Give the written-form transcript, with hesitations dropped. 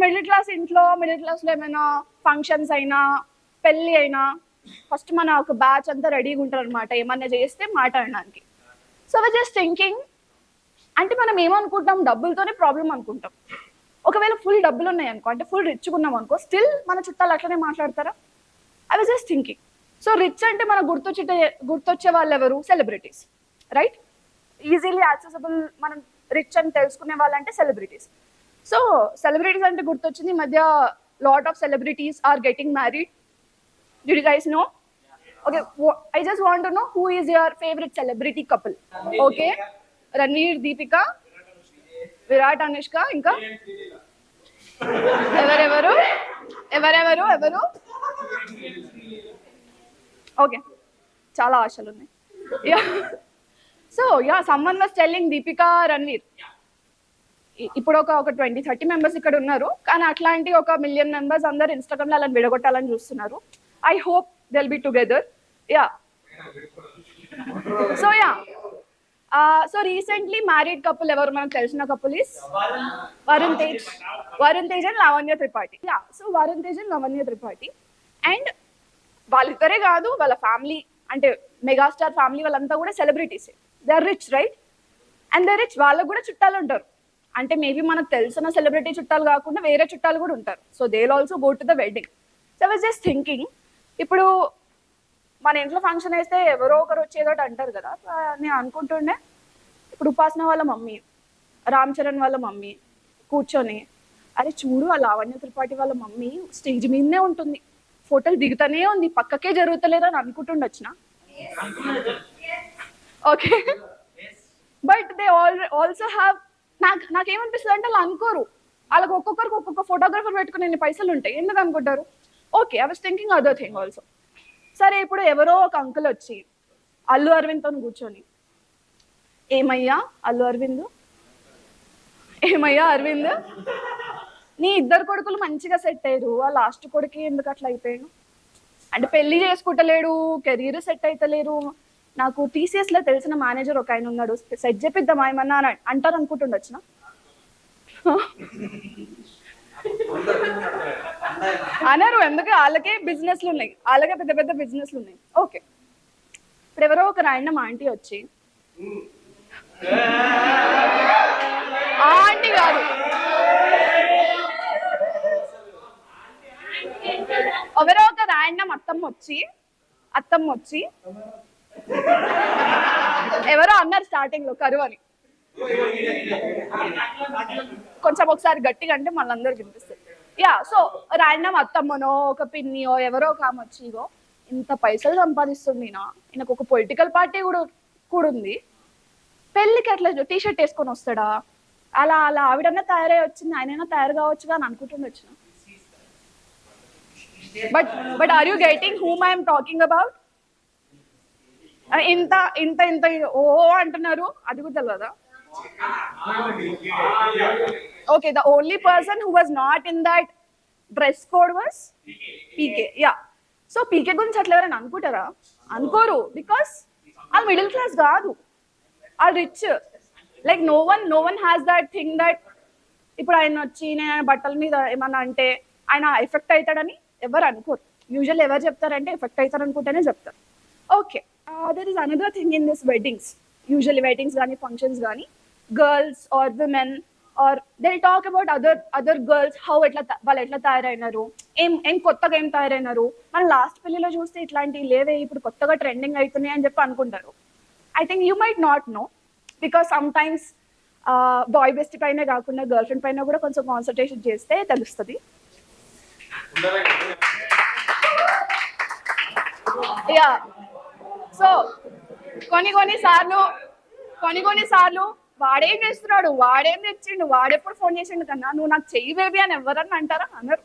Middle class ఇంట్లో middle క్లాస్లో ఏమైనా ఫంక్షన్స్ అయినా పెళ్ళి అయినా ఫస్ట్ మన ఒక బ్యాచ్ అంతా రెడీగా ఉంటారు అనమాట, ఏమన్నా చేస్తే మాట్లాడడానికి. సో వై జస్ట్ థింకింగ్, అంటే మనం ఏమనుకుంటాం, డబ్బులతోనే ప్రాబ్లం అనుకుంటాం. ఒకవేళ ఫుల్ డబ్బులు ఉన్నాయి అనుకో, అంటే ఫుల్ రిచ్గా ఉన్నాం అనుకో, స్టిల్ మన చుట్టాలు అట్లనే మాట్లాడతారా? I was just thinking. So rich అంటే మనకు గుర్తొచ్చే వాళ్ళు ఎవరు? Celebrities, right? ఈజీలీ యాక్సెసిబుల్, మనం రిచ్ అని తెలుసుకునే వాళ్ళంటే సెలబ్రిటీస్. సో సెలబ్రిటీస్ అంటే గుర్తొచ్చింది, ఈ మధ్య lot of celebrities are getting married. Did you guys know? Okay, I just want to know who is your favorite celebrity couple? Okay, Ranveer, Deepika, Virat, Anushka, ఇంకా ఎవరెవరు? Okay, చాలా ఆశలు ఉన్నాయి. So someone was telling Deepika, Ranveer. ఇప్పుడు ఒక 20-30 members ఇక్కడ ఉన్నారు, కానీ అట్లాంటి ఒక 1 million మెంబర్స్ అందరు ఇన్స్టాగ్రామ్లో అలా విడగొట్టాలని చూస్తున్నారు. I hope they'll be together. Yeah. So recently married couple ever manaku telisina couple is Varun Tej and Lavanya Tripathi. Yeah, so Varun Tej and Lavanya Tripathi, and వాళ్ళిద్దరే కాదు, వాళ్ళ ఫ్యామిలీ అంటే megastar family వాళ్ళంతా కూడా సెలబ్రిటీసే. They are rich, right? And they rich, వాళ్ళకు కూడా చుట్టాలు ఉంటారు. అంటే మేబీ మనకు తెలిసిన సెలబ్రిటీ చుట్టాలు కాకుండా వేరే చుట్టాలు కూడా ఉంటారు. So they will also go to the wedding. So I was just thinking, ఇప్పుడు మన ఇంట్లో ఫంక్షన్ వేస్తే ఎవరో ఒకరు వచ్చేదోటి అంటారు కదా. నేను అనుకుంటుండే, ఇప్పుడు ఉపాసన వాళ్ళ మమ్మీ, రామ్ చరణ్ వాళ్ళ మమ్మీ కూర్చొని, అరే చూడు ఆ లావణ్య త్రిపాఠి వాళ్ళ మమ్మీ స్టేజ్ మీదనే ఉంటుంది, ఫోటోలు దిగుతానే ఉంది, పక్కకే జరుగుతలేదు అని అనుకుంటుండొచ్చిన. Okay, but they also have, నాకేమనిపిస్తుంది అంటే వాళ్ళు అనుకోరు, వాళ్ళకి ఒక్కొక్కరికి ఒక్కొక్క ఫోటోగ్రాఫర్ పెట్టుకుని ఎన్ని పైసలు ఉంటాయి, ఎందుకు అనుకుంటారు? Okay, I was thinking other thing also. సరే, ఇప్పుడు ఎవరో ఒక అంకుల్ వచ్చి అల్లు అరవింద్తో కూర్చొని, ఏమయ్యా అరవింద్, నీ 2 కొడుకులు మంచిగా సెట్ అయ్యారు, ఆ లాస్ట్ కొడుకు ఎందుకు అట్లా అయిపోయాడు? అంటే పెళ్లి చేసుకుంటలేడు, కెరీర్ సెట్ అయితలేరు. నాకు TCS లో తెలిసిన మేనేజర్ ఒక ఆయన ఉన్నాడు, సెట్ చేపిద్దామా ఏమన్నా అని అంటారు అనుకుంటుండొచ్చిన. అనరు, ఎందుకు? వాళ్ళకే బిజినెస్లు ఉన్నాయి, వాళ్ళకే పెద్ద పెద్ద బిజినెస్లు ఉన్నాయి. ఓకే, ఇప్పుడు ఎవరో ఒక ర్యాండమ్ ఆంటీ వచ్చి, ఆంటీ కాదు, ఎవరో ఒక ర్యాండమ్ అత్తమ్మ వచ్చి ఎవరో అన్నారు స్టార్టింగ్ లో కరువు అని, కొంచెం ఒకసారి గట్టిగా అంటే మళ్ళందరూ వినిపిస్తుంది. సో ర్యాండమ్ అత్తమ్మనో ఒక పిన్నియో ఎవరో ఒక ఆమె వచ్చి, ఇగో ఇంత పైసలు సంపాదిస్తుంది, ఈయనకు ఒక పొలిటికల్ పార్టీ కూడా ఉంది, పెళ్ళికి అట్లా టీషర్ట్ వేసుకొని వస్తాడా? అలా ఆవిడన్నా తయారై వచ్చింది, ఆయనైనా తయారు కావచ్చుగా అని అనుకుంటుండొచ్చు. But are you getting whom I'm talking about? ఇంత ఇంత ఇంత ఓ అంటున్నారు, అది కూడా తెలియదా? Okay, the only person who was not in that dress code was PK. So PK గురించి అట్లా ఎవరైనా అనుకుంటారా? అనుకోరు, బికాస్ వాళ్ళు మిడిల్ క్లాస్ కాదు, వాళ్ళు rich. Like no one has that thing that ఇప్పుడు ఆయన వచ్చి నేను బట్టల మీద ఏమన్నా అంటే ఆయన ఎఫెక్ట్ అవుతాడని ఎవరు అనుకోరు. యూజువల్ ఎవరు చెప్తారంటే ఎఫెక్ట్ అవుతారు అనుకుంటేనే చెప్తారు. Okay, there is another thing in this weddings. Usually weddings కానీ ఫంక్షన్స్ కానీ, girls or women are they talk about other girls, వాళ్ళు ఎట్లా తయారైనారు, ఏం కొత్తగా ఏం తయారైనారు. మనం లాస్ట్ పెళ్లిలో చూస్తే ఇట్లాంటివి లేవే, ఇప్పుడు కొత్తగా ట్రెండింగ్ అవుతున్నాయి అని చెప్పి అనుకుంటారు. I think you might not know, because some times boy best పైన కాకుండా గర్ల్ ఫ్రెండ్ పైన కూడా కొంచెం కాన్సన్ట్రేషన్ చేస్తే తెలుస్తుంది. సో కొన్ని సార్లు వాడేం చేస్తున్నాడు, వాడేం తెచ్చిండు, వాడెప్పుడు ఫోన్ చేసిండు కన్నా నువ్వు నాకు చెయ్యి బేబీ అని ఎవరన్నా అంటారా? అన్నారు.